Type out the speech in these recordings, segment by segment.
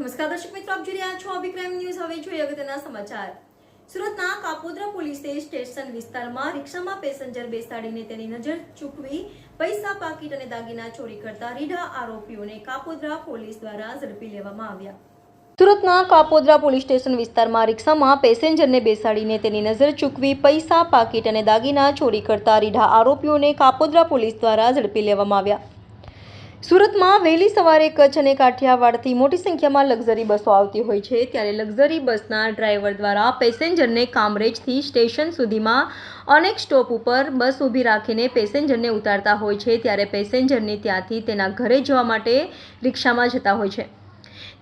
નમસ્કાર દર્શક મિત્રો, આપ જોઈ રહ્યા છો અભિ ક્રાઇમ ન્યૂઝ। હવે જોઈએ અગત્યના સમાચાર। સુરતના કાપોદ્રા પોલીસ સ્ટેશન વિસ્તારમાં રિક્ષામાં પેસેન્જર બેસાડીને તેની નજર ચૂકવી પૈસા, પાકીટ અને દાગીના ચોરી કરતા રીઢા આરોપીઓને કાપોદ્રા પોલીસ દ્વારા ઝડપી લેવામાં આવ્યા। સુરતના કાપોદ્રા પોલીસ સ્ટેશન વિસ્તારમાં રિક્ષામાં પેસેન્જરને બેસાડીને તેની નજર ચૂકવી પૈસા, પાકીટ અને દાગીના ચોરી કરતા રીઢા આરોપીઓને કાપોદ્રા પોલીસ દ્વારા ઝડપી લેવામાં આવ્યા। સુરતમાં વહેલી સવારે કચ્છ અને કાઠિયાવાડથી મોટી સંખ્યામાં લક્ઝરી બસો આવતી હોય છે, ત્યારે લક્ઝરી બસના ડ્રાઈવર દ્વારા પેસેન્જરને કામરેજથી સ્ટેશન સુધીમાં અનેક સ્ટોપ ઉપર બસ ઊભી રાખીને પેસેન્જરને ઉતારતા હોય છે, ત્યારે પેસેન્જરને ત્યાંથી તેના ઘરે જવા માટે રિક્ષામાં જતા હોય છે।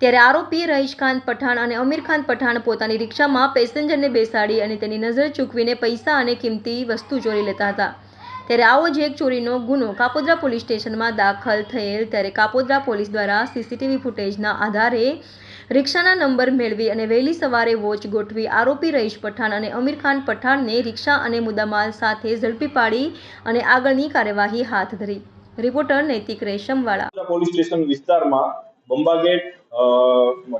ત્યારે આરોપી રહીશખાન પઠાણ અને અમીરખાન પઠાણ પોતાની રિક્ષામાં પેસેન્જરને બેસાડી અને તેની નજર ચૂકવીને પૈસા અને કિંમતી વસ્તુ ચોરી લેતા હતા। ત્યારે આવો જ એક ચોરીનો ગુનો કાપોદ્રા પોલીસ સ્ટેશનમાં દાખલ થયેલ, ત્યારે કાપોદ્રા પોલીસ દ્વારા સીસીટીવી ફૂટેજના આધારે રિક્ષાના નંબર મેળવી અને વહેલી સવારે વોચ ગોઠવી આરોપી રહીશ પઠાણ અને અમીરખાન પઠાણને રિક્ષા અને મુદ્દામાલ સાથે ઝડપી પાડી અને આગળની કાર્યવાહી હાથ ધરી। રિપોર્ટર નૈતિક રેશમવાળા। પોલીસ સ્ટેશન વિસ્તારમાં બંબાગેટ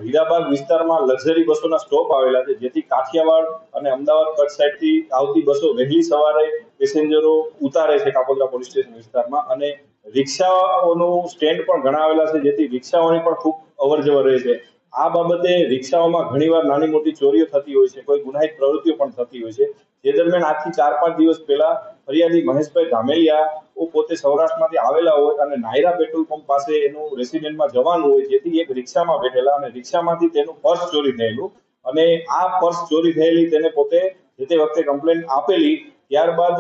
હીરાબાગ વિસ્તારમાં લક્ઝરી બસોના સ્ટોપ આવેલા છે, જેથી કાઠિયાવાડ અને અમદાવાદ કચ્છ સાઈડથી આવતી બસો વહેલી સવારે પેસેન્જરો ઉતારે છે કાપોદ્રા પોલીસ સ્ટેશન વિસ્તારમાં, અને રિક્ષાઓનું સ્ટેન્ડ પણ ઘણા આવેલા છે, જેથી રિક્ષાઓની પણ ખૂબ અવરજવર રહે છે। આ બાબતે રિક્ષાઓમાં ઘણીવાર નાની મોટી ચોરીઓ થતી હોય છે, કોઈ ગુનાહિત પ્રવૃત્તિઓ પણ થતી હોય છે। જે દરમિયાન આજથી 4-5 દિવસ પહેલા ફરિયાદી મહેશભાઈ ધામેલિયા પોતે સૌરાષ્ટ્રમાંથી આવેલા હોય અને નાયરા પેટ્રોલ પંપ પાસે એનું રેસિડેન્ટમાં જવાનું હોય, જેથી એક રિક્ષામાં બેઠેલા અને રિક્ષામાંથી તેનું પર્સ ચોરી થયેલું, અને આ પર્સ ચોરી થયેલી તેને પોતે જે તે વખતે કમ્પ્લેન આપેલી। ત્યારબાદ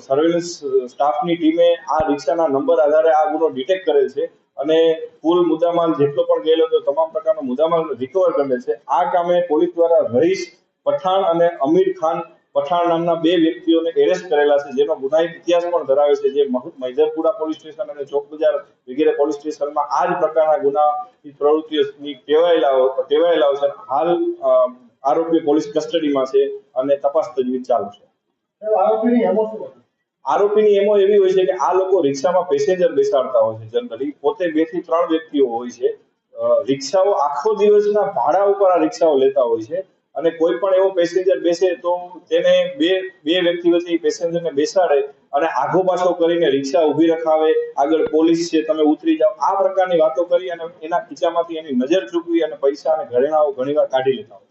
સર્વેલન્સ સ્ટાફની ટીમે આ રિક્ષાના નંબર આધારે આ ગુનો ડિટેક્ટ કરેલ છે અને કુલ મુદ્દામાલ જેટલો પણ ગયેલો હતો તમામ પ્રકારનો મુદ્દામાલ રિકવર કરેલ છે। આ કામે પોલીસ દ્વારા રહીશ પઠાણ અને અમીર ખાન પઠાણ નામના 2 વ્યક્તિઓને એરેસ્ટ કરેલા છે, જેનો ગુનાહિત ઇતિહાસ પણ ધરાવે છે, જે મૈદરપુરા પોલીસ સ્ટેશન અને ચોક બજાર વગેરે પોલીસ સ્ટેશનમાં આ જ પ્રકારના ગુનાહિત પ્રવૃત્તિઓની ટેવાયેલા છે। હાલ આરોપી પોલીસ કસ્ટડીમાં છે અને તપાસ તજવીજ ચાલુ છે। આરોપીની એમો એવી હોય છે કે આ લોકો રિક્ષામાં પેસેન્જર બેસાડતા હોય છે, જનરલી પોતે 2 થી 3 વ્યક્તિઓ હોય છે। રિક્ષાઓ આખો દિવસના ભાડા ઉપર આ રિક્ષાઓ લેતા હોય છે, અને કોઈ પણ એવો પેસેન્જર બેસે તો તેને બે વ્યક્તિ વચ્ચે પેસેન્જરને બેસાડે અને આગો પાછો કરીને રિક્ષા ઊભી રખાવે, આગળ પોલીસ છે તમે ઉતરી જાઓ, આ પ્રકારની વાતો કરી અને એના ખીચામાંથી એની નજર ચૂકવી અને પૈસા અને ઘરેણાઓ ઘણીવાર કાઢી લેતા હોય।